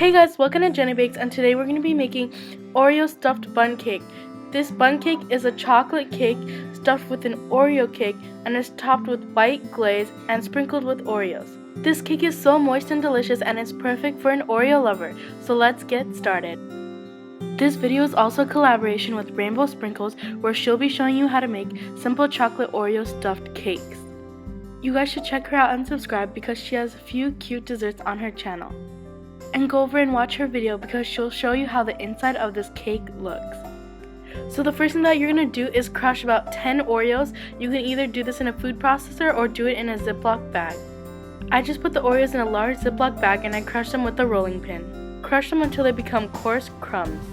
Hey guys, welcome to Jenny Bakes, and today we're going to be making Oreo stuffed Bundt cake. This Bundt cake is a chocolate cake stuffed with an Oreo cake and is topped with white glaze and sprinkled with Oreos. This cake is so moist and delicious and is perfect for an Oreo lover, so let's get started. This video is also a collaboration with Rainbow Sprinkles, where she'll be showing you how to make simple chocolate Oreo stuffed cakes. You guys should check her out and subscribe because she has a few cute desserts on her channel. And go over and watch her video because she'll show you how the inside of this cake looks. So the first thing that you're going to do is crush about 10 Oreos. You can either do this in a food processor or do it in a Ziploc bag. I just put the Oreos in a large Ziploc bag and I crush them with a rolling pin. Crush them until they become coarse crumbs.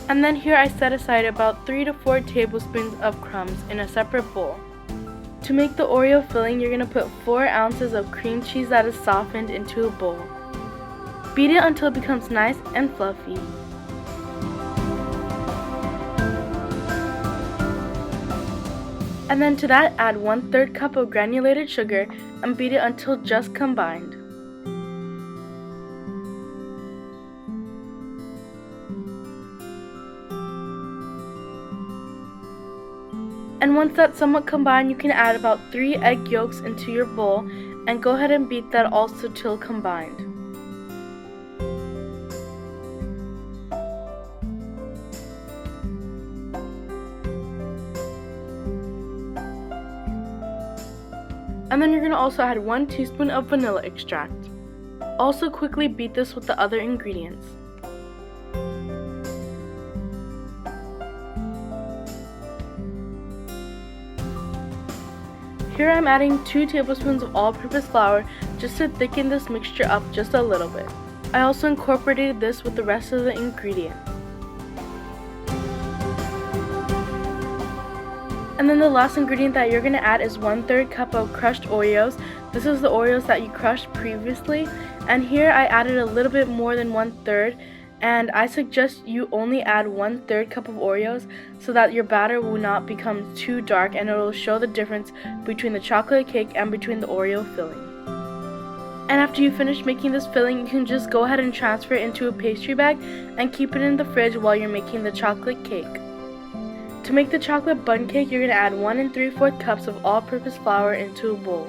And then here I set aside about 3 to 4 tablespoons of crumbs in a separate bowl. To make the Oreo filling, you're going to put 4 ounces of cream cheese that is softened into a bowl. Beat it until it becomes nice and fluffy. And then to that, add 1/3 cup of granulated sugar and beat it until just combined. And once that's somewhat combined, you can add about 3 egg yolks into your bowl and go ahead and beat that also till combined. And then you're going to also add 1 teaspoon of vanilla extract. Also quickly beat this with the other ingredients. Here I'm adding 2 tablespoons of all-purpose flour just to thicken this mixture up just a little bit. I also incorporated this with the rest of the ingredients. And then the last ingredient that you're going to add is 1/3 cup of crushed Oreos. This is the Oreos that you crushed previously, and here I added a little bit more than 1/3, and I suggest you only add 1/3 cup of Oreos so that your batter will not become too dark and it will show the difference between the chocolate cake and between the Oreo filling. And after you finish making this filling, you can just go ahead and transfer it into a pastry bag and keep it in the fridge while you're making the chocolate cake. To make the chocolate Bundt cake, you're going to add 1 3/4 cups of all-purpose flour into a bowl.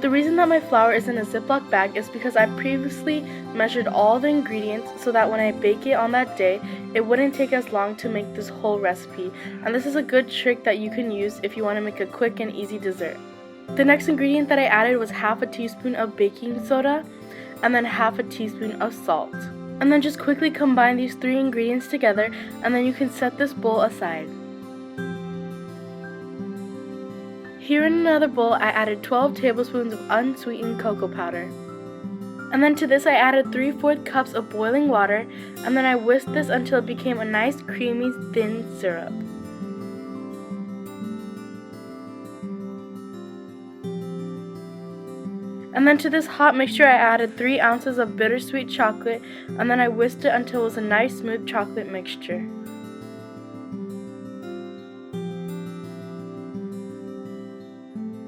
The reason that my flour is in a Ziploc bag is because I previously measured all the ingredients so that when I bake it on that day, it wouldn't take as long to make this whole recipe, and this is a good trick that you can use if you want to make a quick and easy dessert. The next ingredient that I added was 1/2 teaspoon of baking soda and then 1/2 teaspoon of salt. And then just quickly combine these 3 ingredients together, and then you can set this bowl aside. Here in another bowl, I added 12 tablespoons of unsweetened cocoa powder. And then to this I added 3/4 cups of boiling water, and then I whisked this until it became a nice creamy thin syrup. And then to this hot mixture I added 3 ounces of bittersweet chocolate, and then I whisked it until it was a nice smooth chocolate mixture.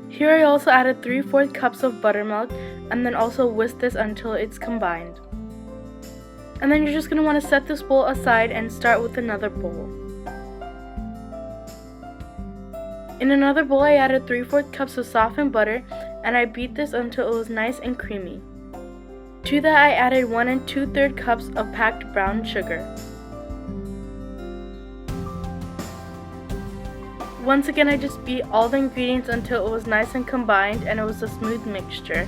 Here I also added 3/4 cups of buttermilk, and then also whisk this until it's combined. And then you're just going to want to set this bowl aside and start with another bowl. In another bowl I added 3/4 cups of softened butter, and I beat this until it was nice and creamy. To that I added 1 2/3 cups of packed brown sugar. Once again, I just beat all the ingredients until it was nice and combined and it was a smooth mixture.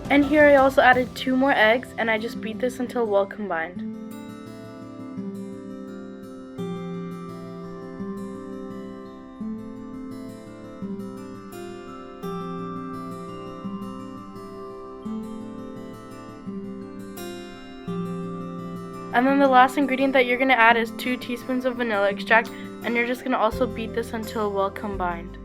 And here I also added 2 more eggs, and I just beat this until well combined. And then the last ingredient that you're going to add is 2 teaspoons of vanilla extract, and you're just going to also beat this until well combined.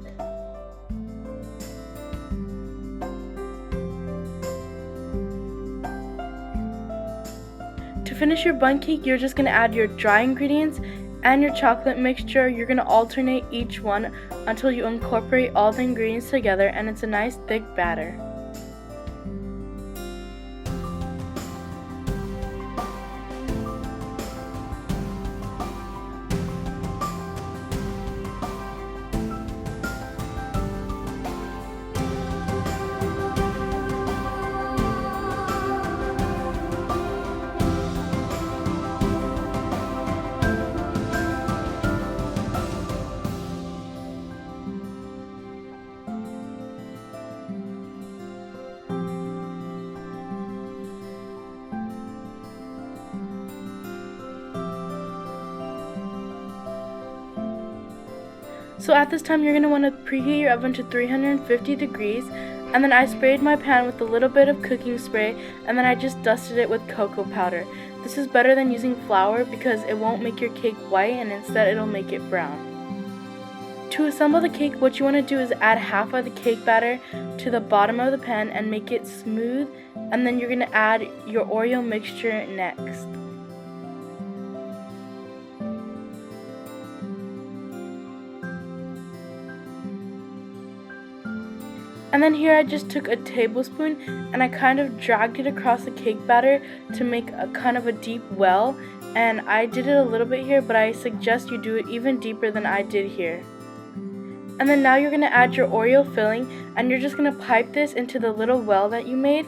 finish your bundt cake, you're just going to add your dry ingredients and your chocolate mixture. You're going to alternate each one until you incorporate all the ingredients together and it's a nice thick batter. So at this time, you're going to want to preheat your oven to 350 degrees, and then I sprayed my pan with a little bit of cooking spray, and then I just dusted it with cocoa powder. This is better than using flour because it won't make your cake white and instead it'll make it brown. To assemble the cake, what you want to do is add half of the cake batter to the bottom of the pan and make it smooth, and then you're going to add your Oreo mixture next. And then here I just took a tablespoon and I kind of dragged it across the cake batter to make a kind of a deep well, and I did it a little bit here, but I suggest you do it even deeper than I did here. And then now you're going to add your Oreo filling, and you're just going to pipe this into the little well that you made.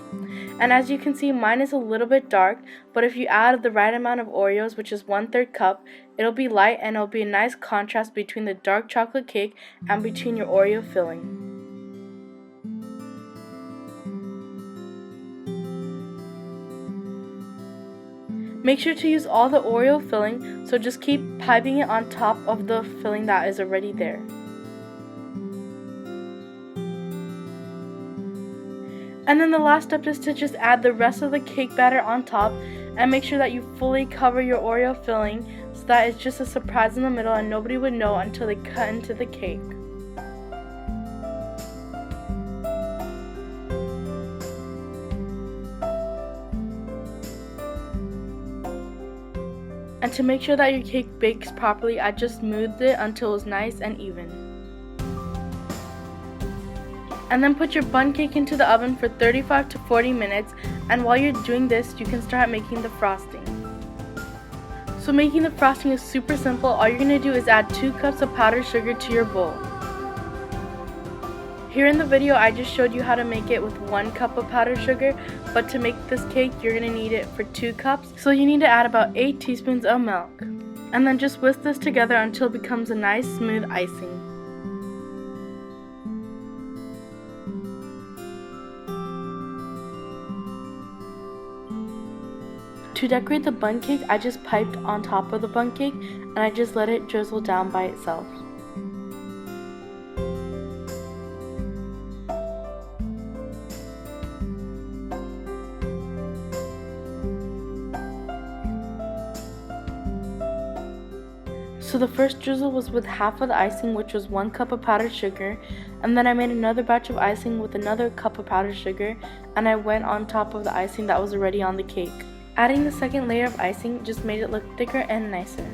And as you can see, mine is a little bit dark, but if you add the right amount of Oreos, which is 1/3 cup, it'll be light and it'll be a nice contrast between the dark chocolate cake and between your Oreo filling. Make sure to use all the Oreo filling, so just keep piping it on top of the filling that is already there. And then the last step is to just add the rest of the cake batter on top and make sure that you fully cover your Oreo filling so that it's just a surprise in the middle and nobody would know until they cut into the cake. And to make sure that your cake bakes properly, I just smoothed it until it was nice and even. And then put your bundt cake into the oven for 35 to 40 minutes, and while you're doing this, you can start making the frosting. So making the frosting is super simple. All you're going to do is add 2 cups of powdered sugar to your bowl. Here in the video, I just showed you how to make it with 1 cup of powdered sugar, but to make this cake, you're going to need it for 2 cups. So you need to add about 8 teaspoons of milk. And then just whisk this together until it becomes a nice smooth icing. To decorate the bundt cake, I just piped on top of the bundt cake and I just let it drizzle down by itself. So the first drizzle was with half of the icing, which was 1 cup of powdered sugar, and then I made another batch of icing with another cup of powdered sugar, and I went on top of the icing that was already on the cake. Adding the second layer of icing just made it look thicker and nicer.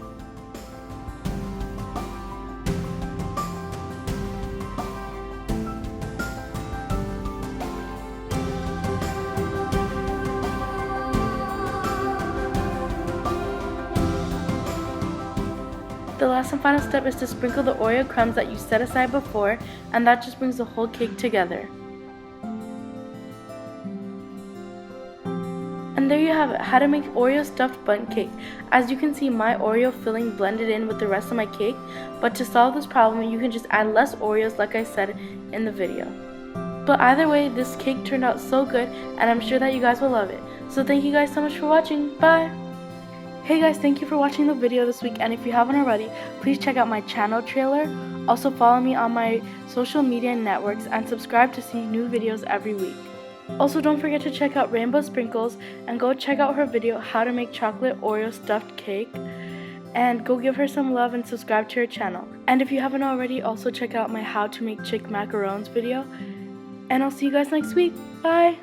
The last and final step is to sprinkle the Oreo crumbs that you set aside before, and that just brings the whole cake together. And there you have it, how to make Oreo stuffed bundt cake. As you can see, my Oreo filling blended in with the rest of my cake, but to solve this problem, you can just add less Oreos like I said in the video. But either way, this cake turned out so good, and I'm sure that you guys will love it. So thank you guys so much for watching. Bye! Hey guys, thank you for watching the video this week, and if you haven't already, please check out my channel trailer. Also follow me on my social media networks and subscribe to see new videos every week. Also don't forget to check out Rainbow Sprinkles and go check out her video how to make chocolate Oreo stuffed cake, and go give her some love and subscribe to her channel. And if you haven't already, also check out my how to make chick macarons video, and I'll see you guys next week. Bye!